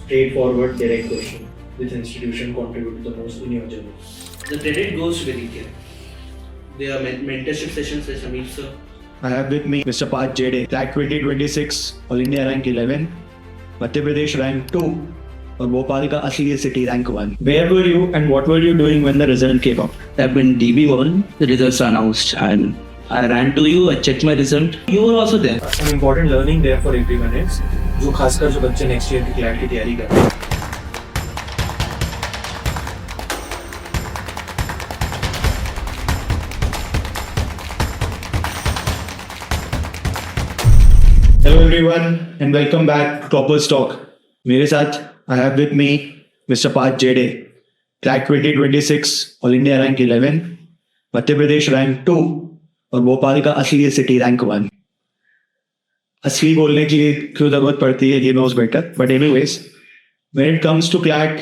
Straightforward, direct question. Which institution contributed the most in your journey? The credit goes to Vidya. There are mentorship sessions with Samir sir. I have with me Mr. Parth Jade, track 2026, All India rank 11, Madhya Pradesh rank 2, और भोपाल का असली city rank 1. Where were you and what were you doing when the result came out? I've been DB1, the results are announced, and I ran to you, I checked my result. You were also there. Some important learning there for everyone is जो खासकर जो बच्चे next year की CLAT की तैयारी कर रहे हैं. Hello everyone and welcome back to Toppers Talk. मेरे साथ I have with me Mr. Parth Jade, track 2026, All India rank 11, Madhya Pradesh rank 2 और भोपाल का असली सिटी rank 1. असली बोलने की क्यों जरूरत पड़ती है, he knows better. But anyways, when it comes to CLAT,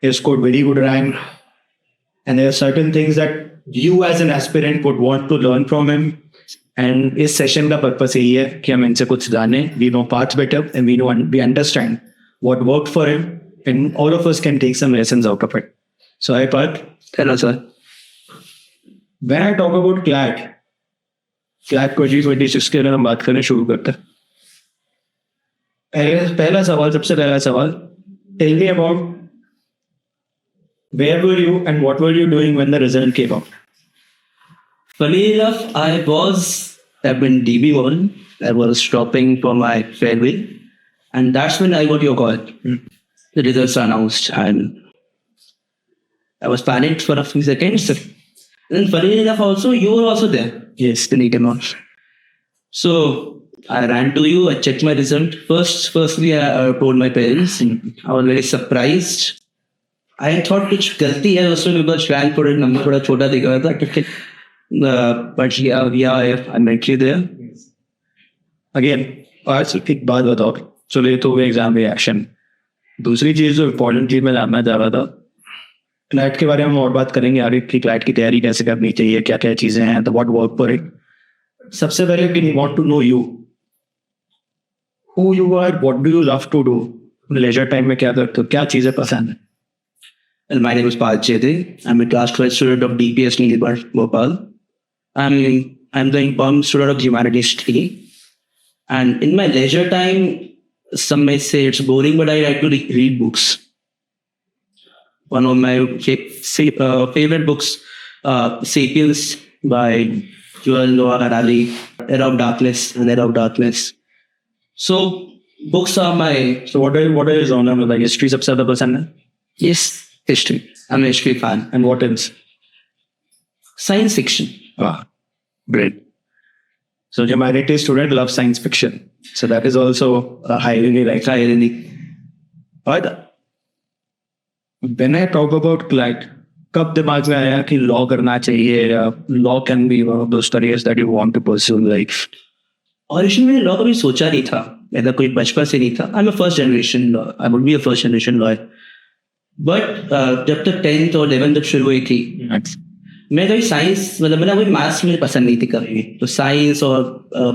he scored very good rank, and there are certain things that you as an aspirant would want to learn from him. And इस session का purpose यही है कि हम इनसे कुछ जाने. We know Parth better and we understand what worked for him, and all of us can take some lessons out of it. So hi Parth. Hello sir. When I talk about CLAT 2026 के अगर हम बात करने शुरू करते हैं, सबसे पहला सवाल, tell me about where were you and what were you doing when the result came out? Funny enough, I've been DB1, I was stopping for my farewell, and that's when I got your call. The results are announced, and I was panicked for a few seconds. And then funny enough also, you were also there. Yes. The Nike launch. So I ran to you, I checked my result. Firstly, I told my parents. I was very surprised. I thought कुछ गलती है उसमें, because rank पर number थोड़ा छोटा दिख रहा था. But yeah, I'm actually there. Again, आज एक बात बताओ. चलो ये तो हुए एग्जाम रिएक्शन. दूसरी चीज जो इम्पोर्टेंट चीज मैं जानना चाह रहा था, क्लैट के बारे में और बात करेंगे आगे कि क्लैट की तैयारी कैसे करनी चाहिए, क्या क्या चीजें हैं, तो व्हाट वर्क फॉर इट. सबसे पहले we want to know you, who you are, what do you love to do, leisure time में क्या करते हो, क्या चीजें पसंद है. And my name is Parth Jade. I'm a class 12 student of DPS Nilbar, Bhopal. I'm the informed student of humanities degree. And in my leisure time, some may say it's boring, but I like to read books. One of my favorite books, Sapiens by Yuval Noah Harari, Era of Darkness and Era of Darkness. So books are my... So what are your genre? Like history सबसे ज़्यादा पसंद है? Yes, history. I'm a history fan. And what else? Science fiction. Ah, great. So humanities student loves science fiction. So that is also a highly like Irony. But when I talk about CLAT, कब दिमाग में आया कि law करना चाहिए, या law can be one of those careers that you want to pursue in life? और इसमें मैंने लॉ कभी सोचा नहीं था, ऐसा कोई बचपन से नहीं था. I am a first generation law, I would be a first generation lawyer. But जब तक 10th और 11th तक शुरू हुई थी, मैं कभी साइंस, मतलब मेरा कोई मैथ्स मुझे पसंद नहीं थी कभी. तो साइंस और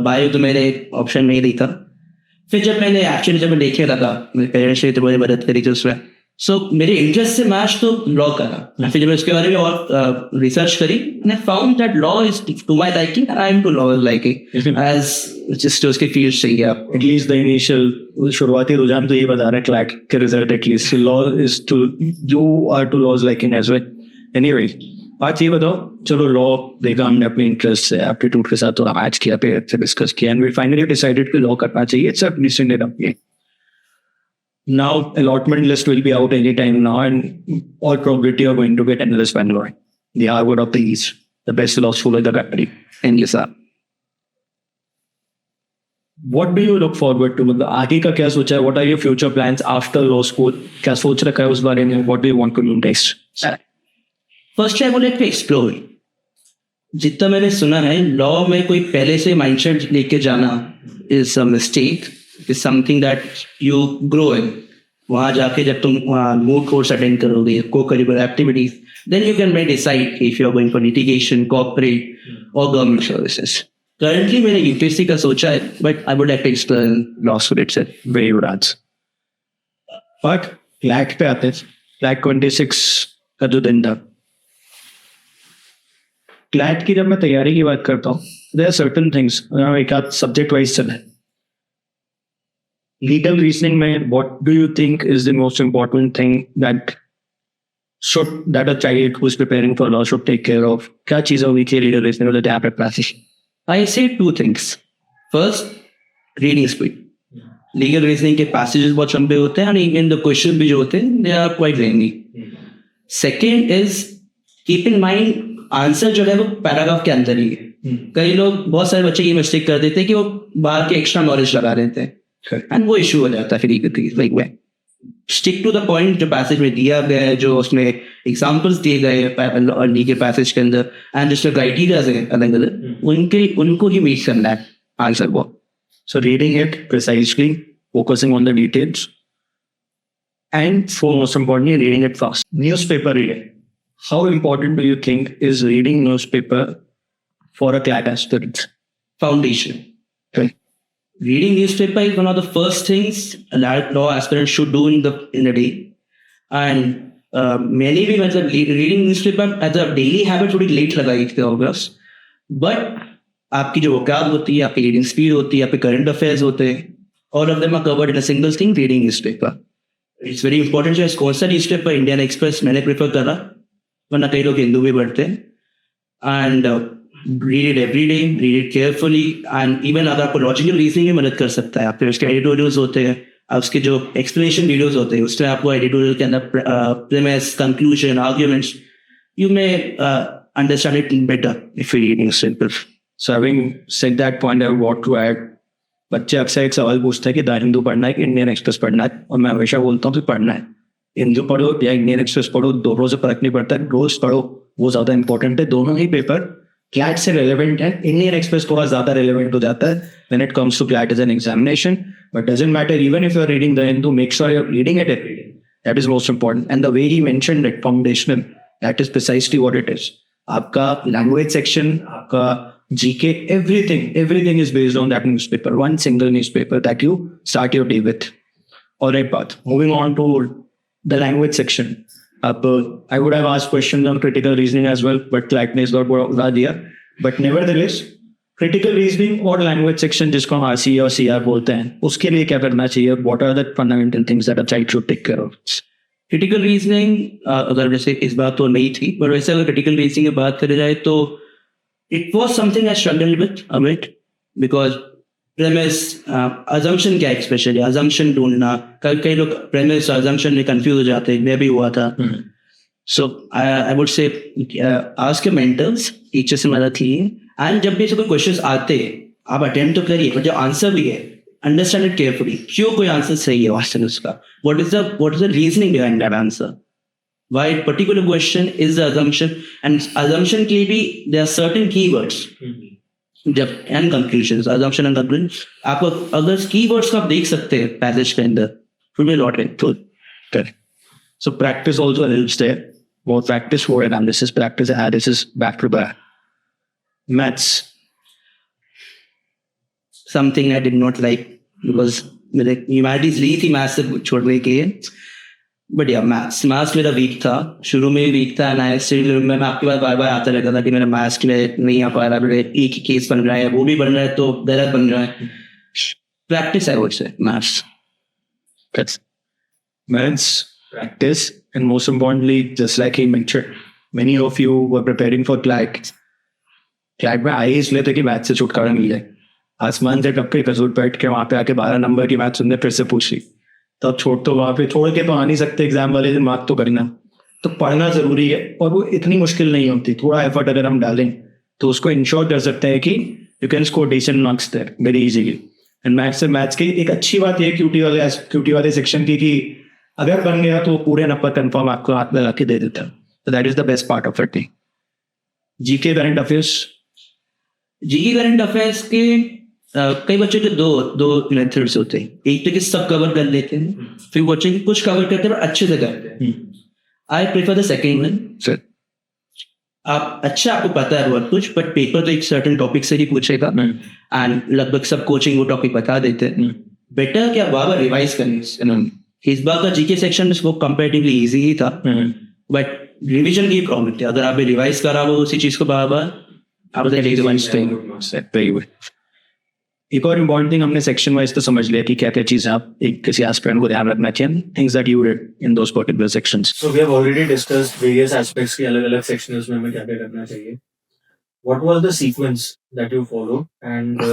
बायो तो मेरे ऑप्शन में ही नहीं था. फिर जब मैं देखने लगा, मेरे पेरेंट्स ने तो मुझे मदद करी थी उसमें. सो मेरे इंटरेस्ट से मैच तो लॉ करा. फिर जब मैं उसके बारे में और रिसर्च करी, I found that law is to my liking, I am to law liking as just उसके फील्ड चाहिए आप. एटलीस्ट द इनिशियल शुरुआती रुझान तो ये बता रहा है क्लैट के result, at least law is too, you are to laws liking as well. Anyway, आज ये बताओ, चलो लॉ देखा हमने अपने इंटरेस्ट से, एप्टीट्यूड के साथ थोड़ा मैच किया, पेयर से डिस्कस किया, एंड वी फाइनली डिसाइडेड कि लॉ करना चाहिए. It's a decision at Now allotment list will be out any time now, and all probability are going to get analyst Bangalore, the Harvard of the East, the best law school in the country. And yes sir. What do you look forward to? मतलब आगे का क्या सोचा है? What are your future plans after law school? क्या सोच रखा है उस बारे में? What do you want to do next? Firstly, I would like to explore. जितना मैंने सुना है, लॉ में कोई पहले से माइंडसेट लेके जाना is a mistake. Is something that you grow in. वहाँ जाके जब तुम moot course attend करोगे, co-curricular activities, then you can decide if you are going for litigation, corporate, or government services. Currently मैंने UPSC का सोचा है, but I would like to explore law school itself. Very good answer. But CLAT पे आते हैं, CLAT 26 का जो दिन था, क्लैट की जब मैं तैयारी की बात करता हूँ, देयर आर सर्टेन थिंग्स, एक आध सब्जेक्ट वाइज चला है. लीगल रीजनिंग में what do you think is the most important thing that a child who's preparing for law should take care of? क्या चीज़ें होगी कि लीगल रीजनिंग में आप practice? I say two things. First, reading speed. Legal reasoning के passages बहुत लंबे होते हैं and even the questions भी जो होते हैं they are quite lengthy. Second is keep in mind answer जो है वो पैराग्राफ के अंदर ही है. कई लोग, बहुत सारे बच्चे ये मिस्टेक कर देते हैं कि वो बाहर के एक्स्ट्रा नॉलेज लगा देते हैं एंड वो इशू हो जाता है फिर. Like they stick to the point जो पैसेज में दिया गया है, जो उसमें एग्जांपल्स दिए गए हैं अर्ली के पैसेज के अंदर एंड जिसमें क्राइटेरिया है अलग अलग, उनको ही मीट करना है आंसर को. So reading it precisely, focusing on the details, and for most importantly, reading it fast. Newspaper reading. How important do you think is reading newspaper for a CLAT aspirant? Foundation. Okay. Reading newspaper is one of the first things a law aspirant should do in a day. And मैंने भी मतलब reading newspaper as a daily habit थोड़ी late लगाई थी August. But आपकी जो vocab होती है, आपकी reading speed होती है, आपके current affairs होते हैं, all of them are covered in a single thing, reading newspaper. It's very important. जो कौन सा newspaper, Indian Express मैंने prefer करा, वरना कई लोग हिंदू भी पढ़ते हैं. And read it every day, read it carefully, and even अगर आपको लॉजिकल रीजनिंग में मदद कर सकता है. आप फिर उसके एडिटोरियल्स होते हैं, उसके जो एक्सप्लेनेशन वीडियोस होते हैं, उसमें आपको एडिटोरियल के अंदर premise, conclusion, arguments, you may understand it better if you reading simple. So having said that point, I want to add, बच्चे अक्सर एक सवाल पूछते हैं कि द हिंदू पढ़ना है कि इंडियन एक्सप्रेस पढ़ना है, और मैं हमेशा बोलता हूँ कि पढ़ना है. हिंदू पढ़ो या इंडियन एक्सप्रेस पढ़ो, दोनों से फर्क नहीं पड़ता. रोज पढ़ो, वो ज़्यादा इंपॉर्टेंट है. दोनों ही पेपर क्लैट से रेलेवेंट है. इंडियन एक्सप्रेस थोड़ा ज़्यादा रेलेवेंट हो जाता है when it comes to CLAT as an examination, but doesn't matter. Even if you're reading the Hindu, make sure you're reading it every day. That is most important. And the way he mentioned it, foundational, that is precisely what it is. आपका language section, आपका GK, everything is based on that newspaper, one single newspaper that you start your day with. All right, Path. Moving on to the language section. I would have asked questions on critical reasoning as well, but CLAT ने इस बार बता दिया. But nevertheless, critical reasoning और language section जिसको हम RC और CR बोलते हैं, उसके लिए क्या करना चाहिए? What are the fundamental things that a child should take care of? Critical reasoning अगर जैसे इस बात तो नहीं थी, पर वैसे अगर क्रिटिकल रीजनिंग की बात करी जाए तो it was something I struggled with a bit because premise, assumption क्या है, स्पेशली assumption ढूंढना. कई लोग premise और assumption में confuse हो जाते हैं, मैं भी हुआ था. So I would say ask your mentors, teachers से मदद लीजिए, and जब भी ऐसे कोई questions आते हैं आप attempt तो करिए, पर जो आंसर भी है understand it carefully. क्यों कोई आंसर सही है वास्तव में उसका? What is the reasoning behind that answer? Why a particular question is the assumption, and assumption के लिए भी there are certain keywords. जब and conclusions, assumption and conclusion, आपको अगर keywords को आप देख सकते हैं passage के अंदर, फिर भी लौट रहे तो Correct. So practice also helps there. More practice for analysis, practice analysis back to back. Maths. something I did not like because मेरे humanities ली थी maths से छोड़ने के लिए. बट या मैथ्स मेरा वीक था, शुरू में भी वीक था. मैं आपके पास बार बार आता रहता था कि मेरा मैथ्स के लिए नहीं आ पा रहा, मेरे एक ही केस बन रहा है, वो भी बन रहा है तो गलत बन रहा है. प्रैक्टिस है वो से maths. Maths, practice, and most importantly, just like he mentioned, many of you were preparing for CLAT. CLAT में आए इसलिए थे कि मैथ्स से छुटकारा मिल जाए. आसमान से टपके कसूर बैठ के वहाँ पे आके 12 नंबर की मैथ्स उनने फिर से पूछ ली. तब तो वहाँ पे छोड़ के तो आ नहीं सकते, एग्जाम वाले दिन मार्क तो करना. तो पढ़ना जरूरी है और वो इतनी मुश्किल नहीं होती. थोड़ा एफर्ट अगर हम डालें तो उसको इंश्योर कर सकते हैं कि you can score decent marks there very easily. And maths की एक अच्छी बात ये क्यूटी वाले सेक्शन की कि अगर बन गया तो पूरे नंबर कंफर्म आपको हाथ में ला के दे देता है. तो that is the best part of it. GK current affairs के कई बच्चों के दो मेथड्स होते हैं. एक तो कि सब कवर कर लेते हैं, फिर बच्चे की कुछ कवर करते हैं और अच्छे से करते हैं. I prefer the second one. आपको पता है बहुत कुछ, बट पेपर तो एक सर्टेन टॉपिक से ही पूछेगा एंड लगभग सब कोचिंग वो टॉपिक बता देते हैं. बेटर क्या बार बार रिवाइज करनी इस बार का जीके सेक्शन वो कंपेरेटिवली इजी ही था, बट रिवीजन की प्रॉब्लम थी. अगर आपने रिवाइज करा वो उसी चीज को बार-बार, आप वेरी गुड. एक और इम्पॉर्टेंट थिंग हमने सेक्शन वाइज तो समझ लिया कि क्या क्या चीजें आप एक किसी एस्पिरेंट को ध्यान रखना चाहिए, things that you did in those particular sections. So we have already discussed various aspects के अलग-अलग sections में हमें क्या-क्या करना चाहिए. What was the sequence that you followed and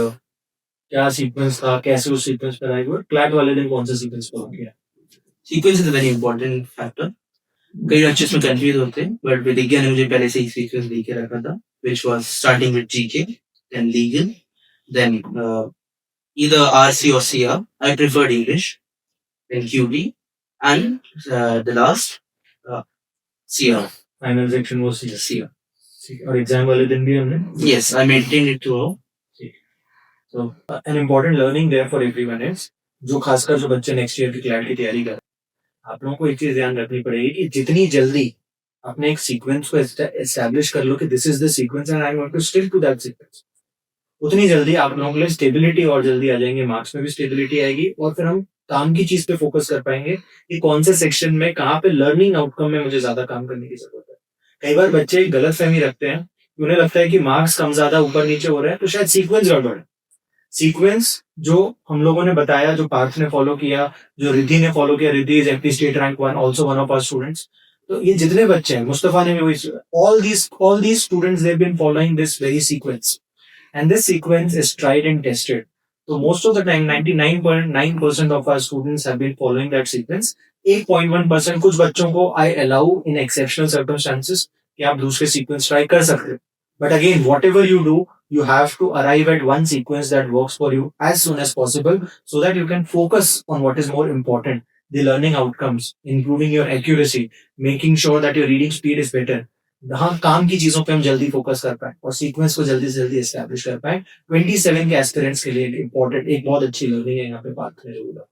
क्या sequence था, कैसे उस sequence पर आए हुए, क्लैट वाले दिन कौन सा sequence follow किया? Sequence is a very important factor. कई बच्चे इसमें कंफ्यूज होते हैं, बट विज्ञान ने मुझे पहले से ही सीक्वेंस दे के रखा था, which was starting with GK, then legal, then either RC or CR. I preferred English, then QT, and the last CR. Final section was CR. CR. और exam वाले दिन भी हमने. Yes, I maintained it throughout. So an important learning there for everyone is जो खासकर जो बच्चे next year की क्लैट की तैयारी कर रहे हैं, आप लोगों को एक चीज ध्यान रखनी पड़ेगी कि जितनी जल्दी अपने एक सीक्वेंस को एस्टैब्लिश कर लो कि this is the sequence and I want to stick to that sequence, उतनी जल्दी आप लोगों के लिए स्टेबिलिटी और जल्दी आ जाएंगे, मार्क्स में भी स्टेबिलिटी आएगी और फिर हम काम की चीज पे फोकस कर पाएंगे कि कौन से सेक्शन में कहाँ पे लर्निंग आउटकम में मुझे ज्यादा काम करने की जरूरत है. कई बार बच्चे गलत फहमी रखते हैं, उन्हें लगता है कि मार्क्स कम ज्यादा ऊपर नीचे हो रहे हैं तो शायद सीक्वेंस गड़बड़ है. सीक्वेंस जो हम लोगों ने बताया, जो पार्थ ने फॉलो किया, जो रिद्धि ने फॉलो किया, Riddhi is MP state rank 1, also one of our students. तो ये जितने बच्चे हैं, मुस्तफा ने भी वही, all these students they have been following this very sequence and this sequence is tried and tested. So most of the time 99.9% of our students have been following that sequence. 8.1% कुछ बच्चों को I allow in exceptional circumstances कि आप दूसरे sequence try कर सकते हो. But again, whatever you do, you have to arrive at one sequence that works for you as soon as possible so that you can focus on what is more important, the learning outcomes, improving your accuracy, making sure that your reading speed is better. हाँ, काम की चीजों पे हम जल्दी focus कर पाए और सीक्वेंस को जल्दी से जल्दी एस्टैब्लिश कर पाए. 27 के एस्पिरेंट्स के लिए इंपॉर्टेंट एक बहुत अच्छी लर्निंग है यहाँ पे पार्थ ने बोला.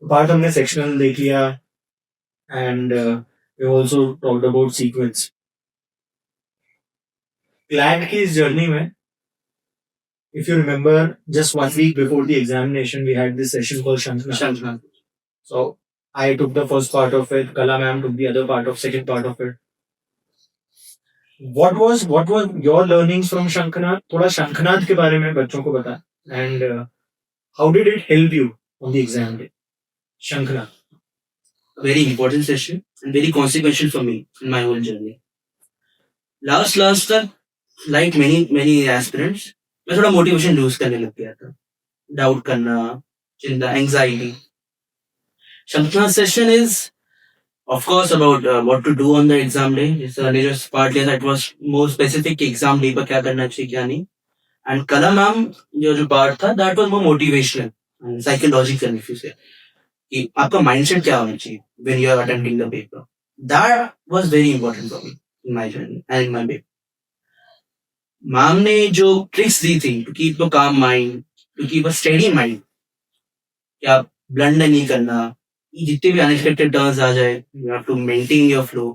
पार्थ हमने सेक्शनल देख लिया and we also talked about sequence. CLAT की इस जर्नी में if you remember, just 1 week before the examination we had this session called Shankna. So I took the first part of it, Kala ma'am took the other part of second part of it. What was your learnings from Shankanath? थोड़ा शंखनाथ के बारे में बच्चों को बता. And how did it help you on the exam day? Shankanath. Very important session and very consequential for me in my whole journey. Last तक, like many aspirants, मैं थोड़ा motivation lose करने लग गया था. Doubt करना, चिंता, anxiety. Shankanath session is of course about what to do on the exam day. Just partly that was more specific exam day पर क्या करना चाहिए क्या नहीं. And Kala ma'am जो part था, that was more motivational and psychological if you say. कि आपका mindset क्या होना चाहिए when you are attempting the paper. That was very important for me in my journey and in my paper. Ma'am ने जो tricks दी थी to keep a calm mind, to keep a steady mind, कि आप blunder नहीं करना, जितने भी unexpected turns आ जाए, you have to maintain your flow.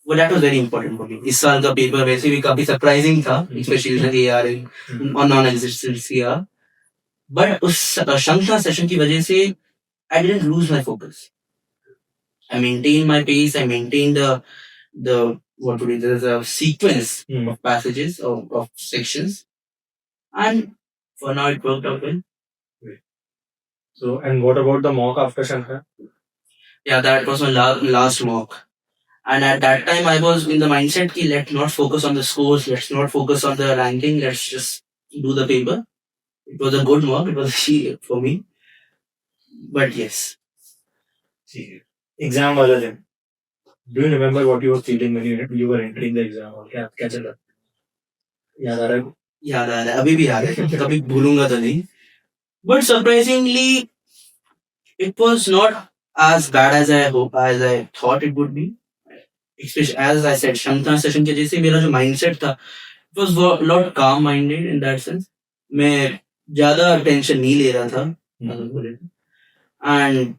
वो that was very important for me. इस साल का पेपर वैसे भी काफी सरप्राइजिंग था, स्पेशली द एआर और नॉन एग्जिस्टेंट सीआर. बट उस शंखनाथ सेशन की वजह से I didn't lose my focus. I maintained my pace. I maintained the what would it is a sequence of passages of sections, and for now it worked out well. So, and what about the mock after Shankar? Yeah, that was my last mock. And at that time, I was in the mindset कि let's not focus on the scores, let's not focus on the ranking, let's just do the paper. It was a good mock, it was easy for me. But yes. Exam वाला दिन. Do you remember what you were feeling when you were entering the exam hall? क्या चल रहा? याद आ रहा है? याद आ रहा है, अभी भी याद है, कभी भूलूंगा तो नहीं. But surprisingly, it was not as bad as I thought it would be. Especially as I said, Shankanath session के जैसे मेरा जो mindset था, it was a lot calm minded in that sense. मैं ज़्यादा टेंशन नहीं ले रहा था, and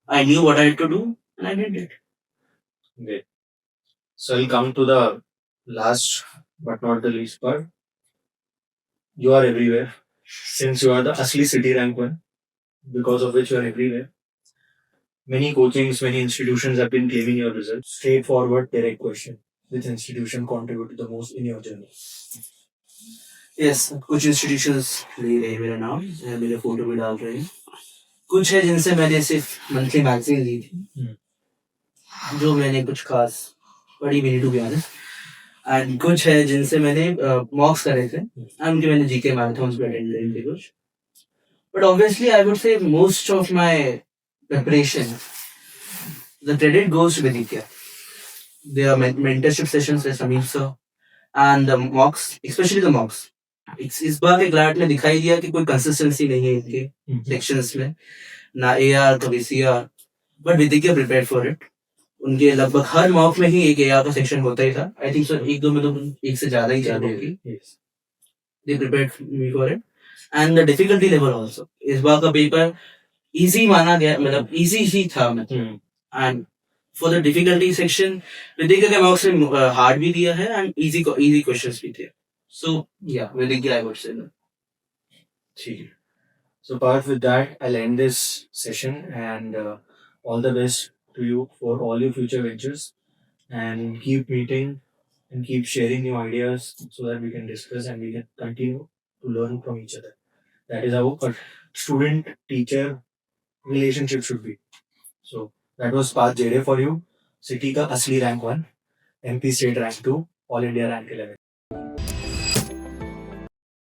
I knew what I had to do, and I did it. Okay. So I'll come to the last but not the least part. You are everywhere. Since you are the asli city rank 1, because of which you are everywhere. Many coachings, many institutions have been claiming your results. Straightforward, direct question. Which institution contributed the most in your journey? Yes कुछ institutions ले रहे हैं मेरा नाम, मेरे photo भी डाल रहे हैं। कुछ है जिनसे मैंने सिर्फ मंथली मैगजीन ली थी, जो मैंने कुछ खास पढ़ी भी नहीं टू बी ऑनेस्ट, एंड कुछ है जिनसे मैंने मॉक्स करे थे एंड उनके मैंने जीके मैराथन्स भी अटेंड करे थे कुछ। But obviously I would say most of my preparation the credit goes to Viditya. Their mentorship sessions with Sameer sir and the mocks, especially the mocks. इस बार के ग्लैड ने दिखाई दिया कि कोई कंसिस्टेंसी नहीं है इनके सेक्शंस में, ना एआर कभी CR, but Viditya prepare for it. उनके लगभग हर मॉक में ही एक एआर का सेक्शन होता ही था। आई थिंक सो एक दो में तो एक से ज्यादा ही चल रही थी। They prepared me for it and the difficulty level also. इस बार का पेपर इजी माना गया, मतलब इजी ही था मतलब, and for the difficulty section Viditya के मॉक्स में हार्ड भी दिया है एंड इजी क्वेश्चंस भी थे। सो या विदित्य आई वुड से। ठीक है। So apart with that, I'll end this session and all the best to you for all your future ventures, and keep meeting and keep sharing new ideas so that we can discuss and we can continue to learn from each other. That is how a student-teacher relationship should be. So that was Parth Jade for you. City का असली rank 1, MP state rank 2, All India rank 11.